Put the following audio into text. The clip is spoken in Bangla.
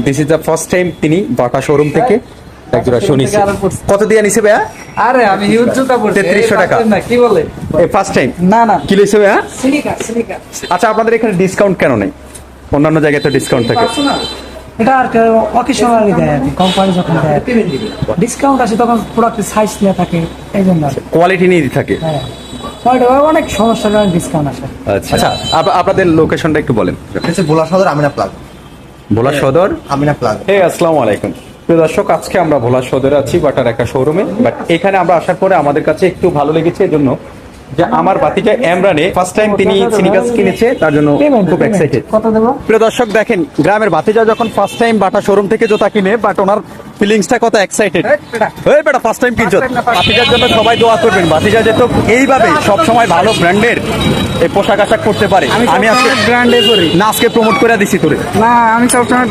This is the first time তিনি বাটা শোরুম থেকে একজোড়া শু নিছে। কত দিয়ে নিছে ভাইয়া? আরে আমি হিউজ জুতা পরছি 3300 টাকা। না কি বলে এই ফার্স্ট টাইম না না কি লইছে ভাইয়া? সিলিকা আচ্ছা, আপনাদের এখানে ডিসকাউন্ট কেন নেই? অন্যান্য জায়গায় তো ডিসকাউন্ট থাকে। এটা আর অকেশনালি দেয় আর কি, কোম্পানি যখন দেয় ডিসকাউন্ট আসে তখন প্রোডাক্টের সাইজ নিয়ে থাকে এই জন্য আর কি। কোয়ালিটি নিয়ে থাকে। হ্যাঁ ওইটা অনেক সমস্যার কারণে ডিসকাউন্ট আসে। আচ্ছা, আপনাদের লোকেশনটা একটু বলেন। হচ্ছে ভোলা সদর আমিনা প্লাজা। ভোলা সদর আমিনা প্লাজা। আসসালামু আলাইকুম প্রিয় দর্শক, আজকে আমরা ভোলা সদরে আছি বাটার একটা শোরুমে। বাট এখানে আমরা আসার পরে আমাদের কাছে একটু ভালো লেগেছে এজন্য যে আমার বাতিজা এমরানে ফার্স্ট টাইম তিনি সিনিকাস কিনেছে, তার জন্য খুব এক্সাইটেড। কত দেবো? প্রিয় দর্শক দেখেন, গ্রামের বাতিজা যখন ফার্স্ট টাইম বাটা শোরুম থেকে জুতা কিনে, বাট ওনার ফিলিংসটা কত এক্সাইটেড। এই বেটা ফার্স্ট টাইম কিনছো, বাতিজার জন্য সবাই দোয়া করবেন। বাতিজা যেহেতু এইভাবে সব সময় ভালো ব্র্যান্ডের এই পোশাক আশাক করতে পারে। আমি আজকে ব্র্যান্ডে করি না, আজকে প্রমোট করে দিছি তোরে। না, আমি সবসময়